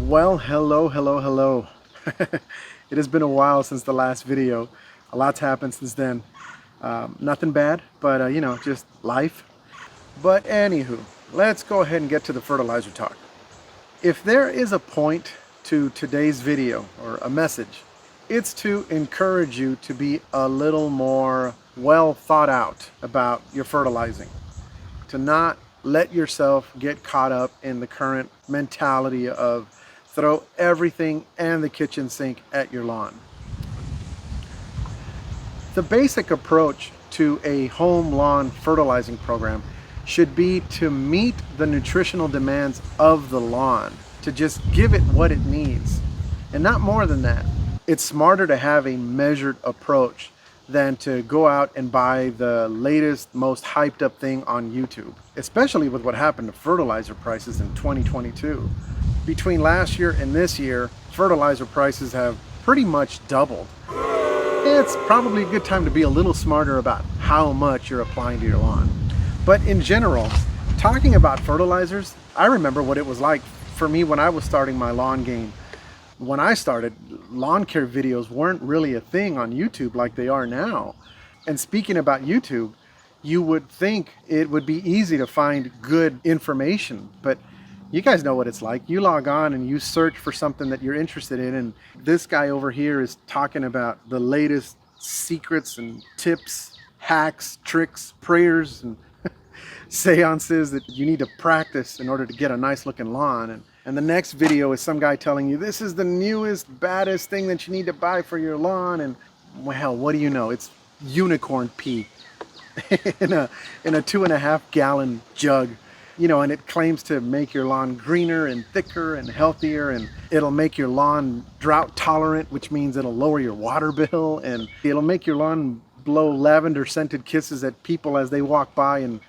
Well, hello. It has been a while since the last video. A lot's happened since then. Nothing bad, but just life. But anywho, let's go ahead and get to the fertilizer talk. If there is a point to today's video or a message, it's to encourage you to be a little more well thought out about your fertilizing. To not let yourself get caught up in the current mentality of throw everything and the kitchen sink at your lawn. The basic approach to a home lawn fertilizing program should be to meet the nutritional demands of the lawn, to just give it what it needs, and not more than that. It's smarter to have a measured approach than to go out and buy the latest, most hyped up thing on YouTube, especially with what happened to fertilizer prices in 2022. Between last year and this year, fertilizer prices have pretty much doubled. It's probably a good time to be a little smarter about how much you're applying to your lawn. But in general, talking about fertilizers, I remember what it was like for me when I was starting my lawn game. When I started, lawn care videos weren't really a thing on YouTube like they are now. And speaking about YouTube, you would think it would be easy to find good information, but you guys know what it's like. You log on and you search for something that you're interested in, and this guy over here is talking about the latest secrets and tips, hacks, tricks, prayers, and seances that you need to practice in order to get a nice looking lawn. And the next video is some guy telling you this is the newest, baddest thing that you need to buy for your lawn. And well, what do you know? It's unicorn pee in a 2.5 gallon jug. And it claims to make your lawn greener and thicker and healthier, and it'll make your lawn drought tolerant, which means it'll lower your water bill, and it'll make your lawn blow lavender scented kisses at people as they walk by. And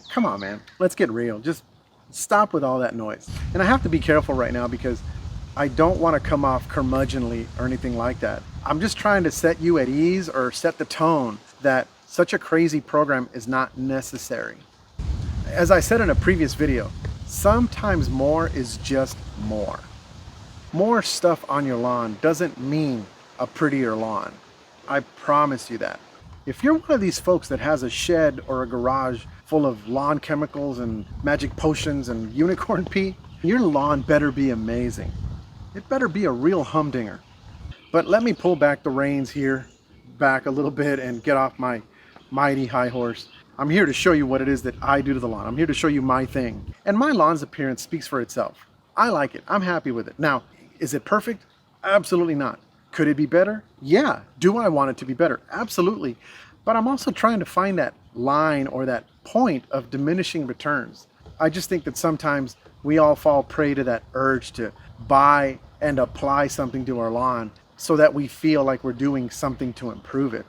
come on, man, let's get real. Just stop with all that noise. And I have to be careful right now because I don't want to come off curmudgeonly or anything like that. I'm just trying to set you at ease or set the tone that such a crazy program is not necessary. As I said in a previous video, sometimes more is just more. More stuff on your lawn doesn't mean a prettier lawn. I promise you that. If you're one of these folks that has a shed or a garage full of lawn chemicals and magic potions and unicorn pee, your lawn better be amazing. It better be a real humdinger. But let me pull back the reins here, back a little bit, and get off my mighty high horse. I'm here to show you what it is that I do to the lawn. I'm here to show you my thing. And my lawn's appearance speaks for itself. I like it. I'm happy with it. Now, is it perfect? Absolutely not. Could it be better? Yeah. Do I want it to be better? Absolutely. But I'm also trying to find that line or that point of diminishing returns. I just think that sometimes we all fall prey to that urge to buy and apply something to our lawn so that we feel like we're doing something to improve it.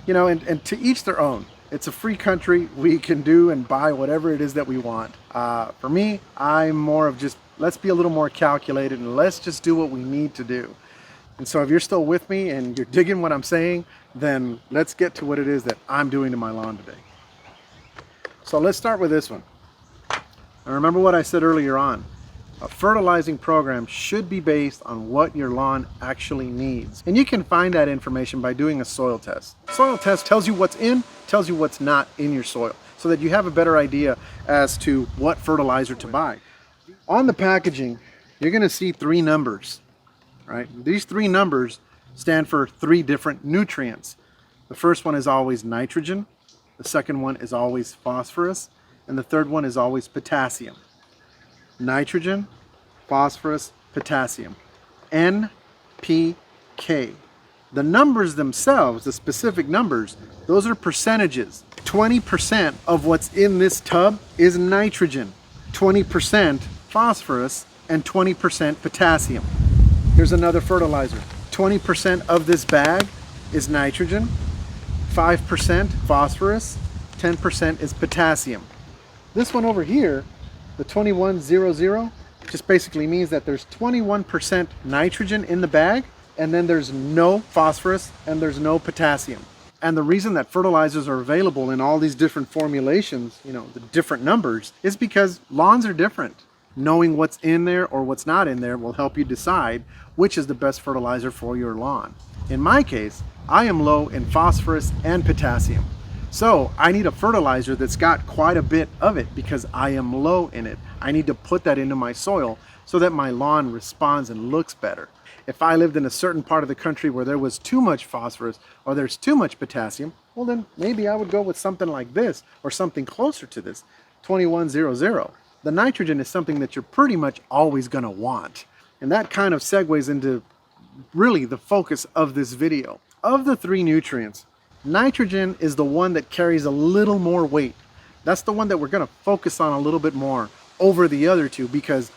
And to each their own. It's a free country. We can do and buy whatever it is that we want. For me, I'm more of just, let's be a little more calculated and let's just do what we need to do. And so if you're still with me and you're digging what I'm saying, then let's get to what it is that I'm doing to my lawn today. So let's start with this one. And remember what I said earlier on. A fertilizing program should be based on what your lawn actually needs. And you can find that information by doing a soil test. Soil test tells you what's in, tells you what's not in your soil, so that you have a better idea as to what fertilizer to buy. On the packaging, you're going to see 3 numbers, right? These 3 numbers stand for 3 different nutrients. The first one is always nitrogen, the second one is always phosphorus, and the third one is always potassium. Nitrogen, phosphorus, potassium. NPK. The numbers themselves, the specific numbers, those are percentages. 20% of what's in this tub is nitrogen, 20% phosphorus, and 20% potassium. Here's another fertilizer. 20% of this bag is nitrogen, 5% phosphorus, 10% is potassium. This one over here, the 2100, just basically means that there's 21% nitrogen in the bag, and then there's no phosphorus and there's no potassium. And the reason that fertilizers are available in all these different formulations, the different numbers, is because lawns are different. Knowing what's in there or what's not in there will help you decide which is the best fertilizer for your lawn. In my case, I am low in phosphorus and potassium. So I need a fertilizer that's got quite a bit of it because I am low in it. I need to put that into my soil so that my lawn responds and looks better. If I lived in a certain part of the country where there was too much phosphorus or there's too much potassium, well then maybe I would go with something like this or something closer to this, 2100. The nitrogen is something that you're pretty much always going to want. And that kind of segues into really the focus of this video. Of the three nutrients, nitrogen is the one that carries a little more weight. That's the one that we're going to focus on a little bit more over the other two because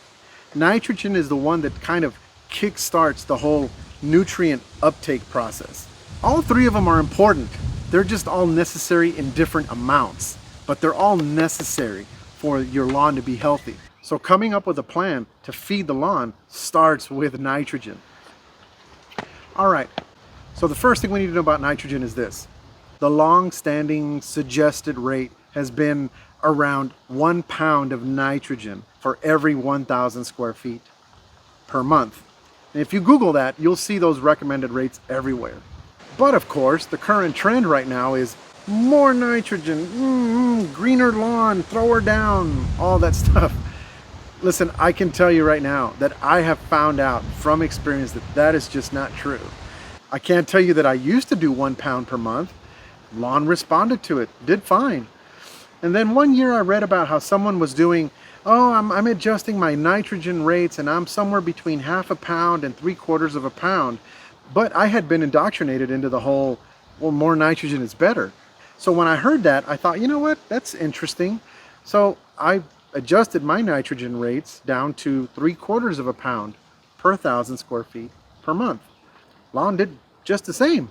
nitrogen is the one that kind of kickstarts the whole nutrient uptake process. All three of them are important. They're just all necessary in different amounts, but they're all necessary for your lawn to be healthy. So coming up with a plan to feed the lawn starts with nitrogen. All right, so the first thing we need to know about nitrogen is this. The long-standing suggested rate has been around 1 pound of nitrogen for every 1,000 square feet per month. And if you Google that, you'll see those recommended rates everywhere. But of course, the current trend right now is more nitrogen, greener lawn, throw her down, all that stuff. Listen, I can tell you right now that I have found out from experience that that is just not true. I can't tell you that I used to do 1 pound per month. Lawn responded to it, did fine. And then one year I read about how someone was doing, I'm adjusting my nitrogen rates and I'm somewhere between 1/2 pound and 3/4 pound. But I had been indoctrinated into the whole, well, more nitrogen is better. So when I heard that, I thought, you know what, that's interesting. So I adjusted my nitrogen rates down to 3/4 pound per 1,000 square feet per month. Lawn did just the same.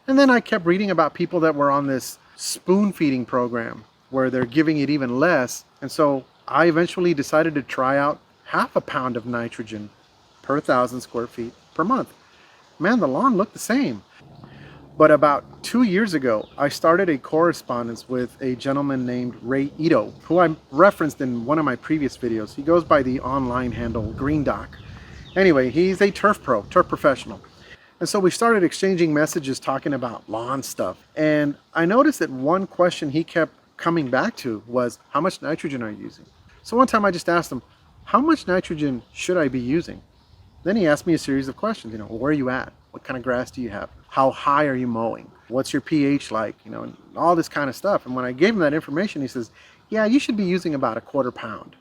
And then I kept reading about people that were on this spoon feeding program where they're giving it even less. And so I eventually decided to try out 1/2 pound of nitrogen per 1,000 square feet per month. Man, the lawn looked the same. But about 2 years ago, I started a correspondence with a gentleman named Rey Ito, who I referenced in one of my previous videos. He goes by the online handle Greendoc. Anyway, he's a turf professional. And so we started exchanging messages talking about lawn stuff. And I noticed that one question he kept coming back to was, how much nitrogen are you using? So one time I just asked him, how much nitrogen should I be using? Then he asked me a series of questions, where are you at? What kind of grass do you have? How high are you mowing? What's your pH like? And all this kind of stuff. And when I gave him that information, he says, yeah, you should be using about 1/4 pound.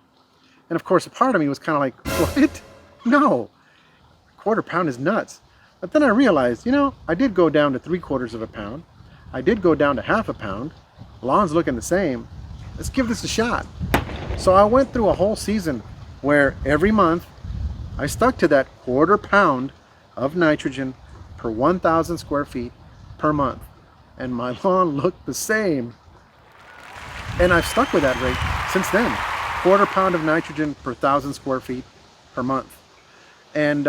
And of course, a part of me was kind of like, what? No, 1/4 pound is nuts. But then I realized, I did go down to 3/4 pound. I did go down to 1/2 pound. Lawn's looking the same. Let's give this a shot. So I went through a whole season where every month I stuck to that 1/4 pound of nitrogen per 1,000 square feet per month. And my lawn looked the same. And I've stuck with that rate since then. 1/4 pound of nitrogen per 1,000 square feet per month. And,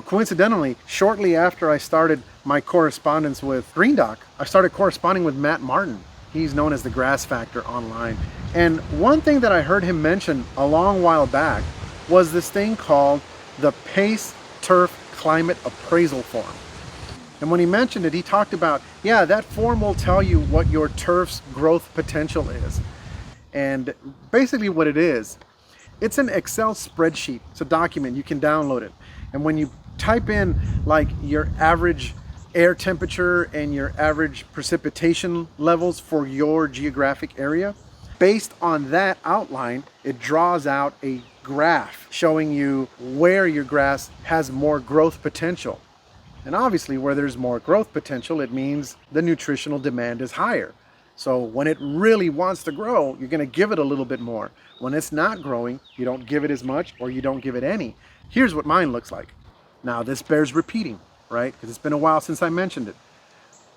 coincidentally, shortly after I started my correspondence with Greendoc, I started corresponding with Matt Martin. He's known as the Grass Factor online. And one thing that I heard him mention a long while back was this thing called the PACE Turf Climate Appraisal Form. And when he mentioned it, he talked about, yeah, that form will tell you what your turf's growth potential is. And basically what it is, it's an Excel spreadsheet. It's a document, you can download it. And when you type in like your average air temperature and your average precipitation levels for your geographic area, based on that outline, it draws out a graph showing you where your grass has more growth potential. And obviously where there's more growth potential, it means the nutritional demand is higher. So when it really wants to grow, you're going to give it a little bit more. When it's not growing, you don't give it as much or you don't give it any. Here's what mine looks like. Now this bears repeating, right? Because it's been a while since I mentioned it.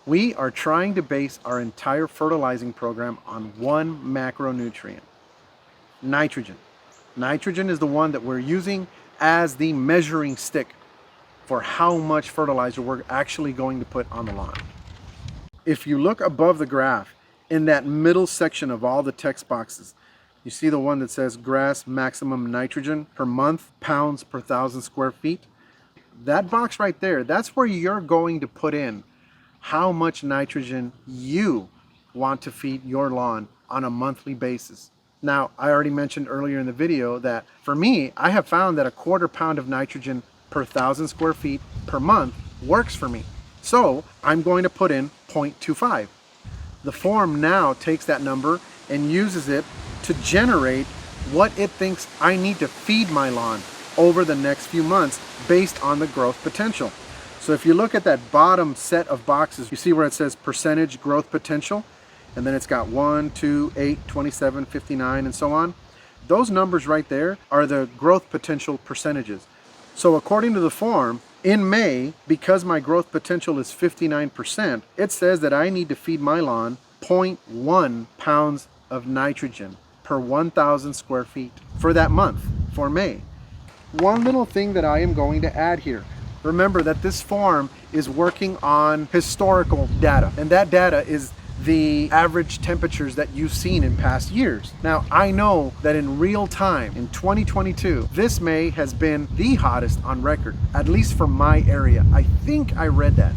We are trying to base our entire fertilizing program on one macronutrient, nitrogen. Nitrogen is the one that we're using as the measuring stick for how much fertilizer we're actually going to put on the lawn. If you look above the graph, in that middle section of all the text boxes, You see the one that says grass maximum nitrogen per month, pounds per 1,000 square feet? That box right there, that's where you're going to put in how much nitrogen you want to feed your lawn on a monthly basis. Now, I already mentioned earlier in the video that for me, I have found that a 1/4 pound of nitrogen per 1,000 square feet per month works for me. So I'm going to put in 0.25. The form now takes that number and uses it to generate what it thinks I need to feed my lawn over the next few months based on the growth potential. So if you look at that bottom set of boxes, you see where it says percentage growth potential, and then it's got 1, 2, 8, 27, 59, and so on. Those numbers right there are the growth potential percentages. So according to the form, in May, because my growth potential is 59%, it says that I need to feed my lawn 0.1 pounds of nitrogen per 1,000 square feet for that month, for May. One little thing that I am going to add here. Remember that this form is working on historical data, and that data is the average temperatures that you've seen in past years. Now, I know that in real time, in 2022, this May has been the hottest on record, at least for my area. I think I read that.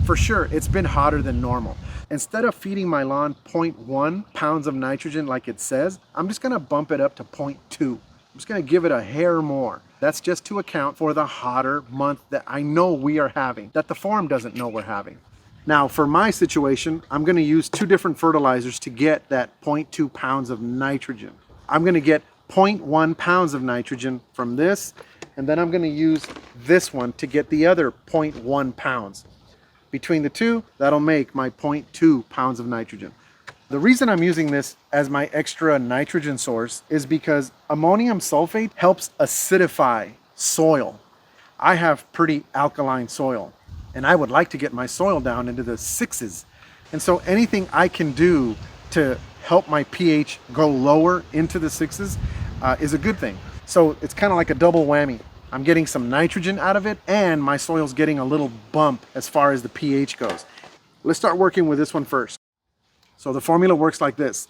For sure, it's been hotter than normal. Instead of feeding my lawn 0.1 pounds of nitrogen like it says, I'm just gonna bump it up to 0.2. I'm just gonna give it a hair more. That's just to account for the hotter month that I know we are having, that the form doesn't know we're having. Now, for my situation, I'm going to use 2 different fertilizers to get that 0.2 pounds of nitrogen. I'm going to get 0.1 pounds of nitrogen from this, and then I'm going to use this one to get the other 0.1 pounds. Between the two, that'll make my 0.2 pounds of nitrogen. The reason I'm using this as my extra nitrogen source is because ammonium sulfate helps acidify soil. I have pretty alkaline soil, and I would like to get my soil down into the 6s. And so anything I can do to help my pH go lower into the 6s is a good thing. So it's kind of like a double whammy. I'm getting some nitrogen out of it, and my soil's getting a little bump as far as the pH goes. Let's start working with this one first. So the formula works like this.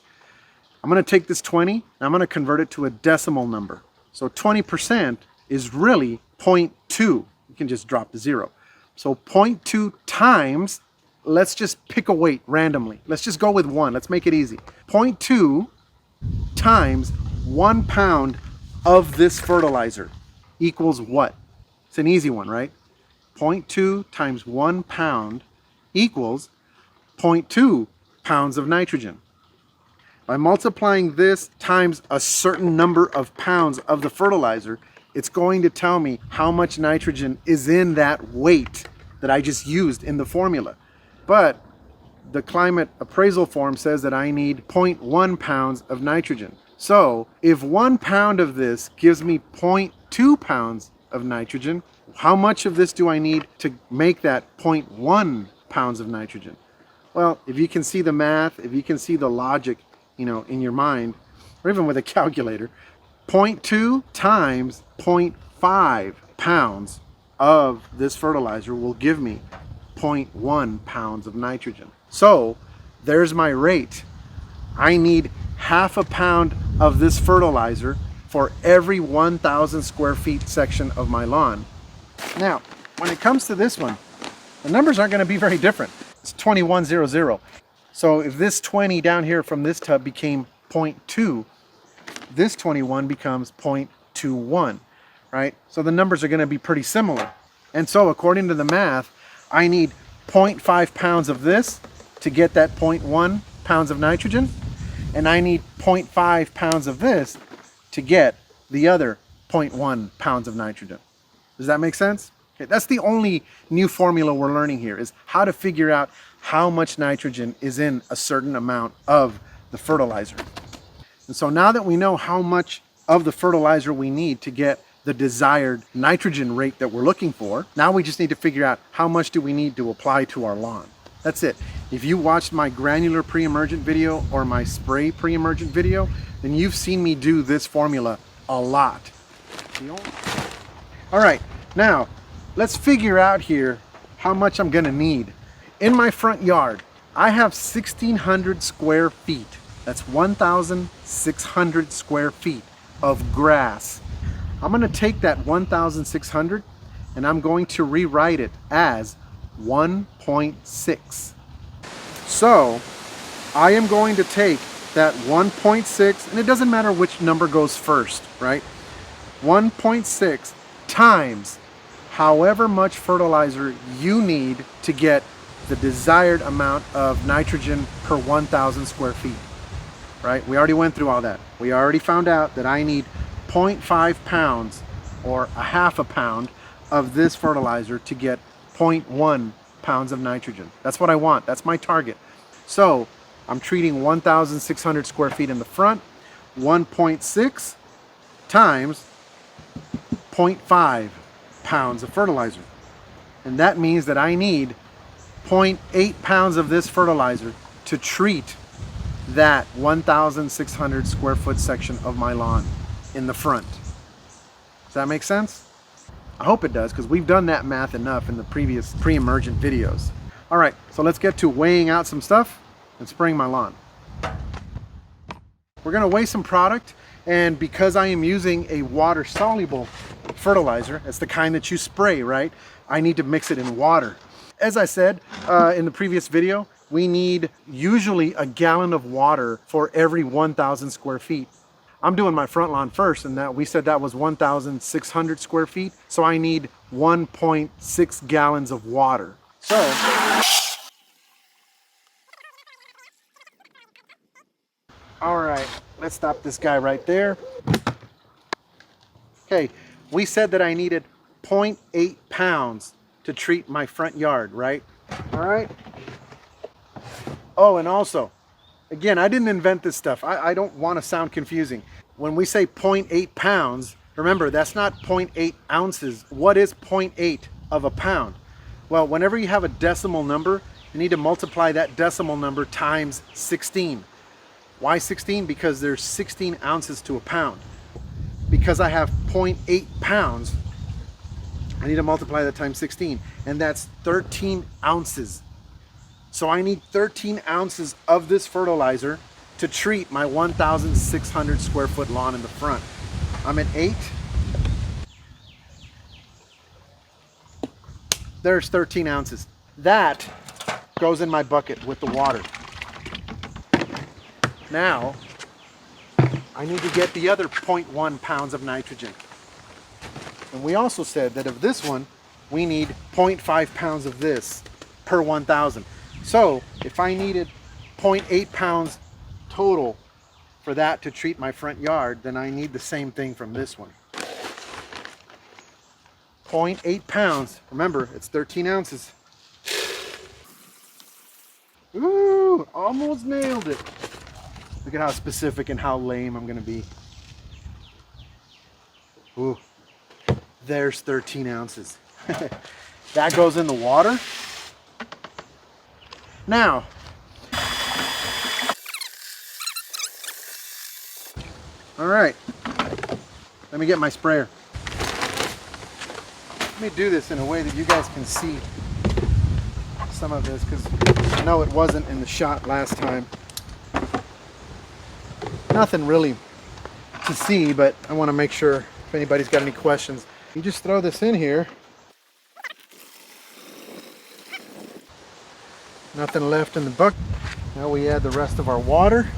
I'm going to take this 20 and I'm going to convert it to a decimal number. So 20% is really 0.2. You can just drop the 0. So 0.2 times, let's just pick a weight randomly. Let's just go with 1. Let's make it easy. 0.2 times 1 pound of this fertilizer equals what? It's an easy one, right? 0.2 times 1 pound equals 0.2 pounds of nitrogen. By multiplying this times a certain number of pounds of the fertilizer, it's going to tell me how much nitrogen is in that weight that I just used in the formula. But the climate appraisal form says that I need 0.1 pounds of nitrogen. So if 1 pound of this gives me 0.2 pounds of nitrogen, how much of this do I need to make that 0.1 pounds of nitrogen? Well, if you can see the math, if you can see the logic, in your mind, or even with a calculator, 0.2 times 0.5 pounds of this fertilizer will give me 0.1 pounds of nitrogen. So there's my rate. I need half a pound of this fertilizer for every 1,000 square feet section of my lawn. Now, when it comes to this one, the numbers aren't going to be very different. It's 2100. So if this 20 down here from this tub became 0.2, this 21 becomes 0.21, right? So the numbers are going to be pretty similar. And so according to the math, I need 0.5 pounds of this to get that 0.1 pounds of nitrogen, and I need 0.5 pounds of this to get the other 0.1 pounds of nitrogen. Does that make sense? Okay, that's the only new formula we're learning here, is how to figure out how much nitrogen is in a certain amount of the fertilizer. And so now that we know how much of the fertilizer we need to get the desired nitrogen rate that we're looking for, now we just need to figure out how much do we need to apply to our lawn. That's it. If you watched my granular pre-emergent video or my spray pre-emergent video, then you've seen me do this formula a lot. All right, now let's figure out here how much I'm gonna need. In my front yard, I have 1,600 square feet. That's 1,600 square feet of grass. I'm going to take that 1,600 and I'm going to rewrite it as 1.6. So I am going to take that 1.6, and it doesn't matter which number goes first, right? 1.6 times however much fertilizer you need to get the desired amount of nitrogen per 1,000 square feet, right? We already went through all that. We already found out that I need 0.5 pounds or a half a pound of this fertilizer to get 0.1 pounds of nitrogen. That's what I want. That's my target. So I'm treating 1,600 square feet in the front, 1.6 times 0.5 pounds of fertilizer. And that means that I need 0.8 pounds of this fertilizer to treat that 1,600 square foot section of my lawn in the front. Does that make sense? I hope it does, because we've done that math enough in the previous pre-emergent videos. All right, so let's get to weighing out some stuff and spraying my lawn. We're gonna weigh some product, and because I am using a water-soluble fertilizer, it's the kind that you spray, right? I need to mix it in water. As I said in the previous video, we need usually a gallon of water for every 1,000 square feet. I'm doing my front lawn first, and that we said that was 1,600 square feet, so I need 1.6 gallons of water. So all right, let's stop this guy right there. Okay, we said that I needed 0.8 pounds to treat my front yard, right? All right. Oh, and also, again, I didn't invent this stuff. I don't want to sound confusing. When we say 0.8 pounds, remember, that's not 0.8 ounces. What is 0.8 of a pound? Well, whenever you have a decimal number, you need to multiply that decimal number times 16. Why 16? Because there's 16 ounces to a pound. Because I have 0.8 pounds, I need to multiply that times 16, and that's 13 ounces. So I need 13 ounces of this fertilizer to treat my 1,600 square foot lawn in the front. I'm at 8. There's 13 ounces. That goes in my bucket with the water. Now, I need to get the other 0.1 pounds of nitrogen. And we also said that of this one, we need 0.5 pounds of this per 1,000. So if I needed 0.8 pounds total for that to treat my front yard, then I need the same thing from this one. 0.8 pounds. Remember, it's 13 ounces. Ooh, almost nailed it. Look at how specific and how lame I'm gonna be. Ooh, there's 13 ounces. That goes in the water. Now, all right, let me get my sprayer. Let me do this in a way that you guys can see some of this, because I know it wasn't in the shot last time. Nothing really to see, but I want to make sure if anybody's got any questions. You just throw this in here. Nothing left in the bucket. Now we add the rest of our water.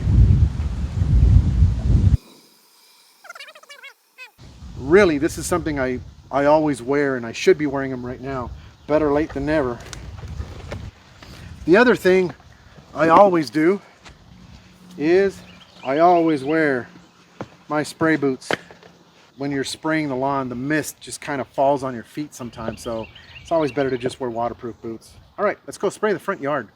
Really, this is something I always wear, and I should be wearing them right now. Better late than never. The other thing I always do is I always wear my spray boots. When you're spraying the lawn, the mist just kind of falls on your feet sometimes, so it's always better to just wear waterproof boots. All right, let's go spray the front yard.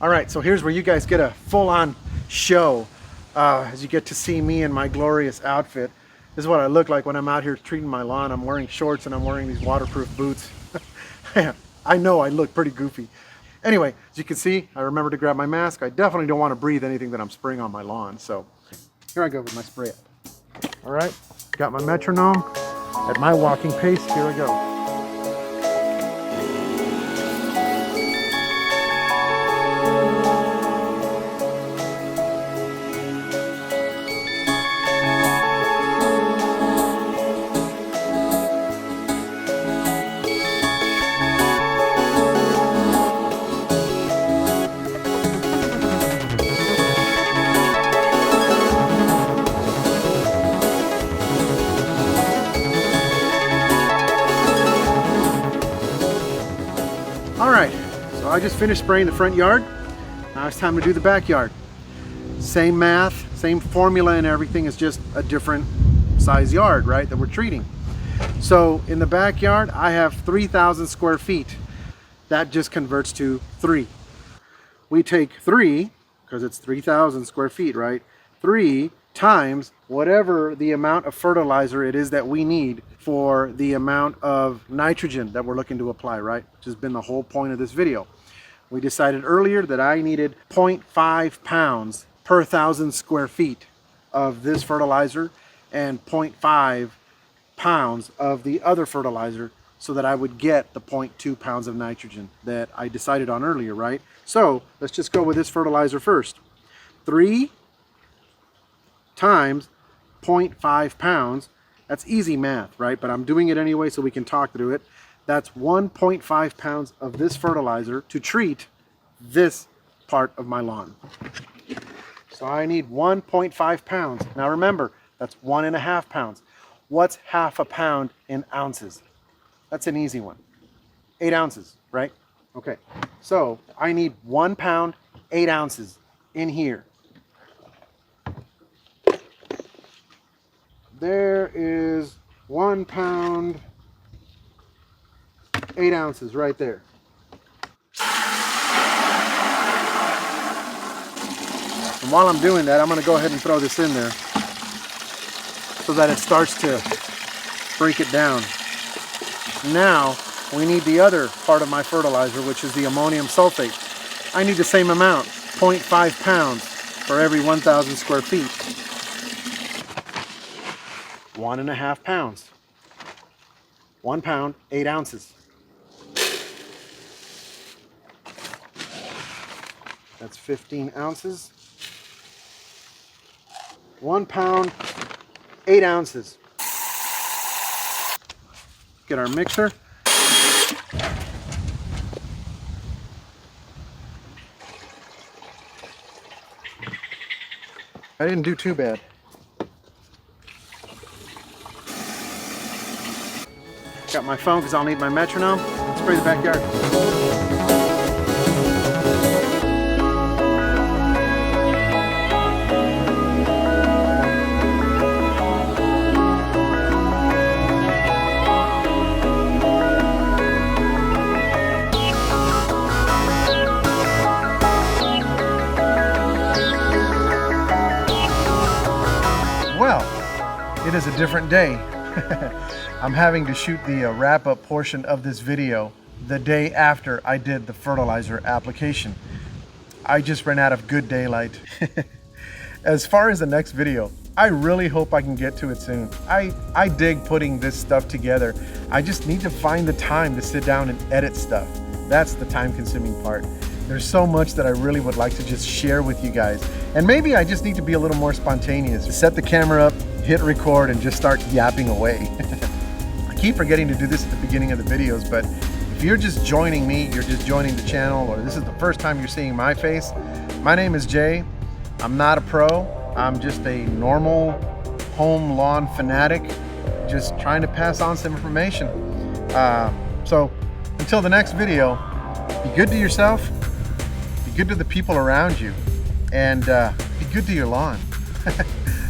All right, so here's where you guys get a full-on show as you get to see me in my glorious outfit. This is what I look like when I'm out here treating my lawn. I'm wearing shorts and I'm wearing these waterproof boots. I know I look pretty goofy. Anyway, as you can see, I remember to grab my mask. I definitely don't want to breathe anything that I'm spraying on my lawn. So here I go with my spray up. All right, got my metronome at my walking pace. Here I go. I just finished spraying the front yard. Now it's time to do the backyard. Same math, same formula and everything, is just a different size yard, right, that we're treating. So in the backyard, I have 3,000 square feet. That just converts to 3. We take 3, because it's 3,000 square feet, right? 3 times whatever the amount of fertilizer it is that we need for the amount of nitrogen that we're looking to apply, right? Which has been the whole point of this video. We decided earlier that I needed 0.5 pounds per 1,000 square feet of this fertilizer and 0.5 pounds of the other fertilizer, so that I would get the 0.2 pounds of nitrogen that I decided on earlier, right? So let's just go with this fertilizer first. 3 times 0.5 pounds, that's easy math, right? But I'm doing it anyway so we can talk through it. That's 1.5 pounds of this fertilizer to treat this part of my lawn. So I need 1.5 pounds. Now remember, that's 1.5 pounds. What's half a pound in ounces? That's an easy one. 8 ounces, right? Okay, so I need 1 pound, 8 ounces in here. There is 1 pound, 8 ounces right there. And while I'm doing that, I'm going to go ahead and throw this in there so that it starts to break it down. Now we need the other part of my fertilizer, which is the ammonium sulfate. I need the same amount, 0.5 pounds for every 1,000 square feet. 1.5 pounds. 1 pound, 8 ounces. That's 15 ounces. 1 pound, 8 ounces. Get our mixer. I didn't do too bad. Got my phone because I'll need my metronome. Let's spray the backyard. Well, it is a different day. I'm having to shoot the wrap-up portion of this video the day after I did the fertilizer application. I just ran out of good daylight. As far as the next video, I really hope I can get to it soon. I dig putting this stuff together. I just need to find the time to sit down and edit stuff. That's the time-consuming part. There's so much that I really would like to just share with you guys. And maybe I just need to be a little more spontaneous. Set the camera up, hit record, and just start yapping away. I keep forgetting to do this at the beginning of the videos, but if you're just joining me, you're just joining the channel, or this is the first time you're seeing my face, my name is Jay. I'm not a pro. I'm just a normal home lawn fanatic, just trying to pass on some information. So until the next video, be good to yourself, be good to the people around you, and be good to your lawn.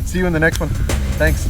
See you in the next one. Thanks.